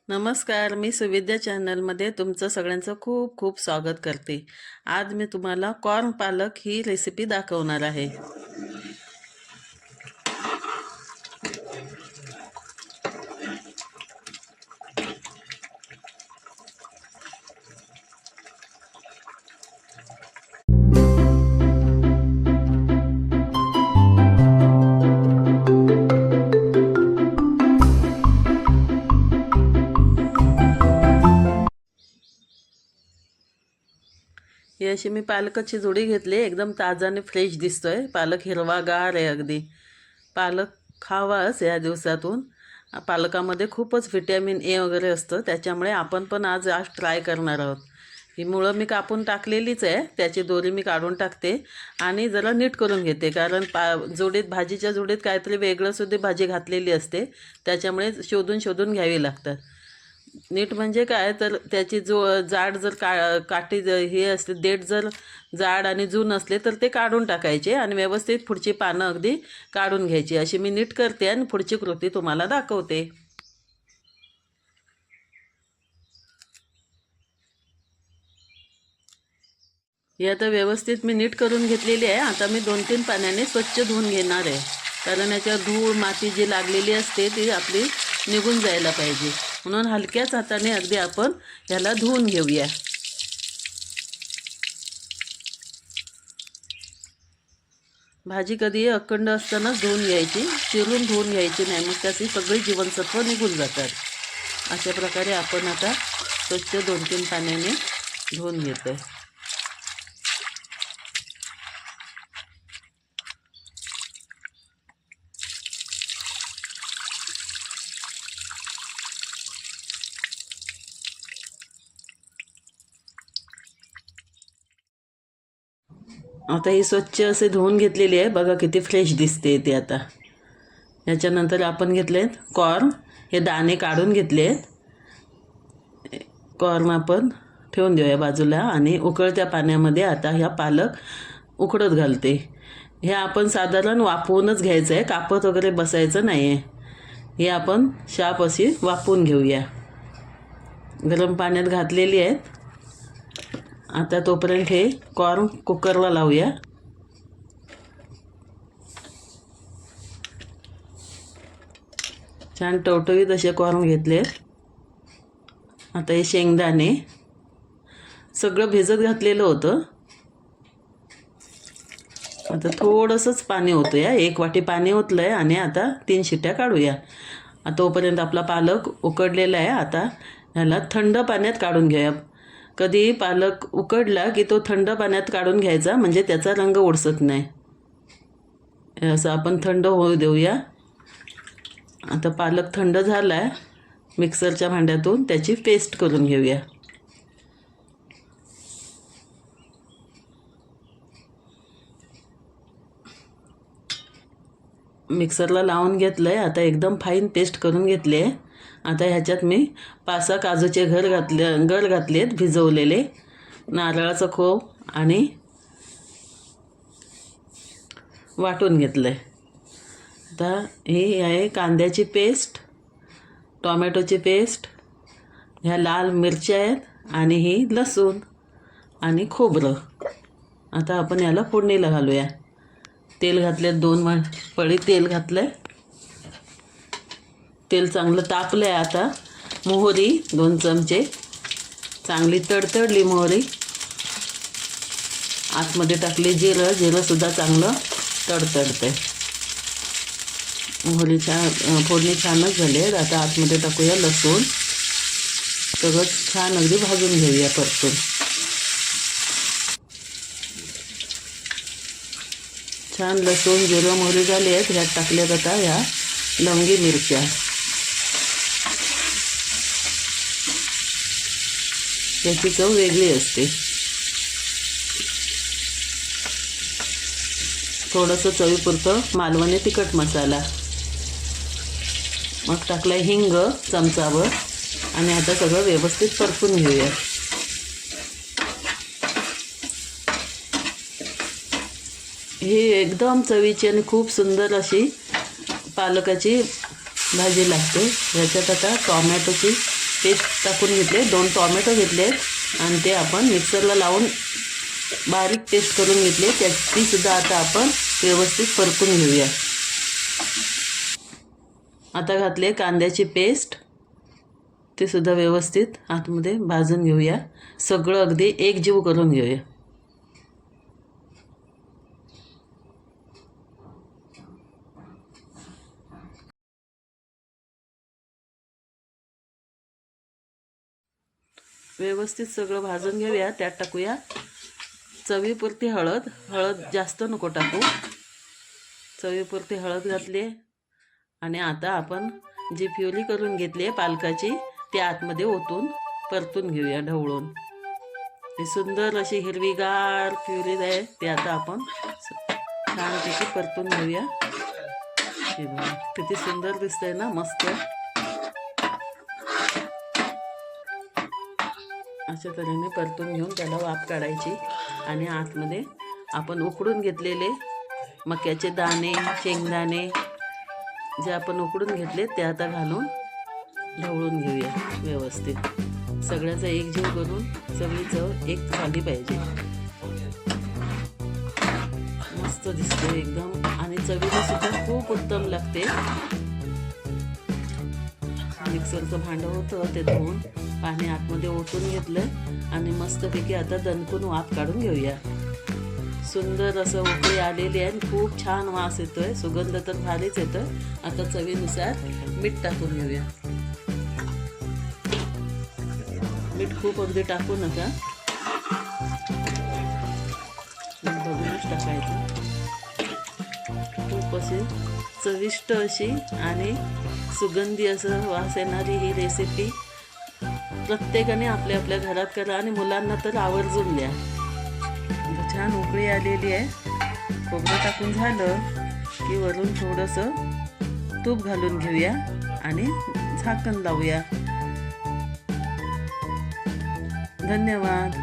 नमस्कार, मी सुविद्या चॅनलमध्ये तुमचं सगळ्यांचं खूप खूप स्वागत करते. आज मी तुम्हाला कॉर्न पालक ही रेसिपी दाखवणार आहे. ही अशी मी पालकाची जोडी घेतली. एकदम ताजा आणि फ्रेश दिसतोय. पालक हिरवागार आहे अगदी. पालक खावाच या दिवसातून. पालकामध्ये खूपच व्हिटॅमिन ए वगैरे असतं, त्याच्यामुळे आपण पण आज ट्राय करणार आहोत. ही मुळं मी कापून टाकलेलीच आहे, त्याची दोरी मी काढून टाकते आणि जरा नीट करून घेते, कारण जोडीत भाजीच्या जोडीत काहीतरी वेगळं सुद्धा भाजी घातलेली असते, त्याच्यामुळे शोधून शोधून घ्यावी लागतात. नीट म्हणजे काय तर त्याची जाड जर काठी हे असते, देठ जर जाड आणि जून असले तर ते काढून टाकायचे आणि व्यवस्थित पुढची पानं अगदी काढून घ्यायची. अशी मी नीट करते आणि पुढची कृती तुम्हाला दाखवते. ही आता व्यवस्थित मी नीट करून घेतलेली आहे. आता मी 2-3 पाण्याने स्वच्छ धुवून घेणार आहे, कारण याच्यावर धूळ माती जी लागलेली असते ती आपली निघून जायला पाहिजे. म्हणून हलक्याच हाताने अगदी आपण ह्याला धुवून घेऊया. भाजी कधी अखंड असतानाच धुवून घ्यायची, चिरून धुवून घ्यायची नाही, मग त्याची सगळी जीवनसत्व निघून जातात. अशा प्रकारे आपण आता स्वच्छ 2-3 पाण्याने धुवून घेतोय. आता ही स्वच्छ असे धुवून घेतलेली आहे. बघा किती फ्रेश दिसते ते. आता याच्यानंतर आपण घेतलेत कॉर्न. हे दाणे काढून घेतलेत. कॉर्न आपण ठेवून देऊया बाजूला आणि उकळत्या पाण्यामध्ये आता ह्या पालक उकडत घालते. हे आपण साधारण वाफवूनच घ्यायचं आहे, कापत वगैरे बसायचं नाही आहे. हे आपण शाप अशी वाफवून घेऊया. गरम पाण्यात घातलेली आहेत. आता तोपर्यंत हे कॉर्न कुकरला लावूया. छान टवटवीत असे कॉर्न घेतले. आता हे शेंगदाणे सगळं भिजत घातलेलं होतं. आता थोडंसंच पाणी होतं या, 1 वाटी पाणी ओतलं आहे आणि आता 3 शिट्ट्या काढूया. तोपर्यंत आपला पालक उकडलेला आहे. आता ह्याला थंड पाण्यात काढून घेऊया. कधी पालक उकडला की तो थंड पाण्यात काढून घ्यायचा, म्हणजे त्याचा रंग उडसत नाही. असं आपण थंड होऊ देऊया. आता पालक थंड झाला आहे. मिक्सरच्या भांड्यातून त्याची पेस्ट करून घेऊया. मिक्सरला लावून घेतलं आहे. आता एकदम फाईन पेस्ट करून घेतली आहे. आता ह्याच्यात मी 5-6 काजूचे गर घातलेत भिजवलेले, नारळाचं खोब आणि वाटून घेतलं आहे. आता ही आहे कांद्याची पेस्ट, टोमॅटोची पेस्ट, ह्या लाल मिरच्या आहेत आणि ही लसूण आणि खोबरं. आता आपण याला फोडणीला घालूया. तेल घातले, 2 पळी तेल घातलं. तेल चांगलं तापलं आहे. आता मोहरी 2 चमचे, चांगली तडतडली मोहरी. आतमध्ये टाकले जिरंसुद्धा चांगलं तडतडतं आहे. मोहरी फोडणी छानच झाली आहे. आता आतमध्ये टाकूया लसूण. सगळं छान अगदी भाजून घेऊया परतून. छान लसूण जिरं मोहरी झाली आहेत. ह्यात टाकल्यात आता ह्या लवंगी मिरच्या. याची चव वेगळी असते. थोडंसं चवीपुरतं मालवणी तिखट मसाला. मग टाकला हिंग चमचावर आणि आता सगळं व्यवस्थित परतून घेऊया. ही एकदम चवीची आणि खूप सुंदर अशी पालकाची भाजी लागते. ह्याच्यात आता टोमॅटोची पेस्ट टाकून घेतले, 2 टोमॅटो घेतले आणि ते आपण मिक्सरला लावून बारीक पेस्ट करून घेतली. ती सुद्धा आता आपण व्यवस्थित परतून घेऊया. आता घातले कांद्याची पेस्ट, ते सुद्धा व्यवस्थित आतमध्ये भाजून घेऊया. सगळं अगदी एकजीव करून घेऊया. व्यवस्थित सगळं भाजून घेऊया. त्यात टाकूया चवीपुरती हळद. हळद जास्त नको टाकू, चवीपुरती हळद घातली. आणि आता आपण जी प्युरी करून घेतली आहे पालकाची, ती आतमध्ये ओतून परतून घेऊया ढवळून. ती सुंदर अशी हिरवीगार प्युरी आहे, ती आता आपण छानपैकी परतून घेऊया. हे बघा किती सुंदर दिसतंय ना, मस्त. अशा तऱ्हेने परतून घेऊन त्याला वाफ काढायची. आणि आतमध्ये आपण उकडून घेतलेले मक्याचे दाणे, शेंगदाणे जे आपण उकडून घेतले ते आता घालून ढवळून घेऊया व्यवस्थित. सगळ्याचा एकजीव करून सगळी चव एक झाली पाहिजे. मस्त दिसते एकदम आणि चवीला सुद्धा खूप उत्तम लागते. मिक्सरचं भांडं होतं ते धुवून पाणी आतमध्ये ओतून घेतलं आणि मस्तपैकी आता दणकून वाफ काढून घेऊया. सुंदर असं उकळी आलेली आहे, खूप छान वास येतोय, सुगंध तर भारीच येतोय. आता चवीनुसार मीठ टाकून घेऊया. मीठ खूप अगदी टाकू नका, बघूनच टाकायचं. खूप अशी चविष्ट अशी आणि सुगंधी असं वास येणारी ही रेसिपी प्रत्येकाने आपल्या आपल्या घरात करा आणि मुलांना तर आवर्जून द्या. छान उकळी आलेली आहे. खोबरं टाकून झालं की वरून थोडंसं तूप घालून घेऊया आणि झाकण लावूया. धन्यवाद.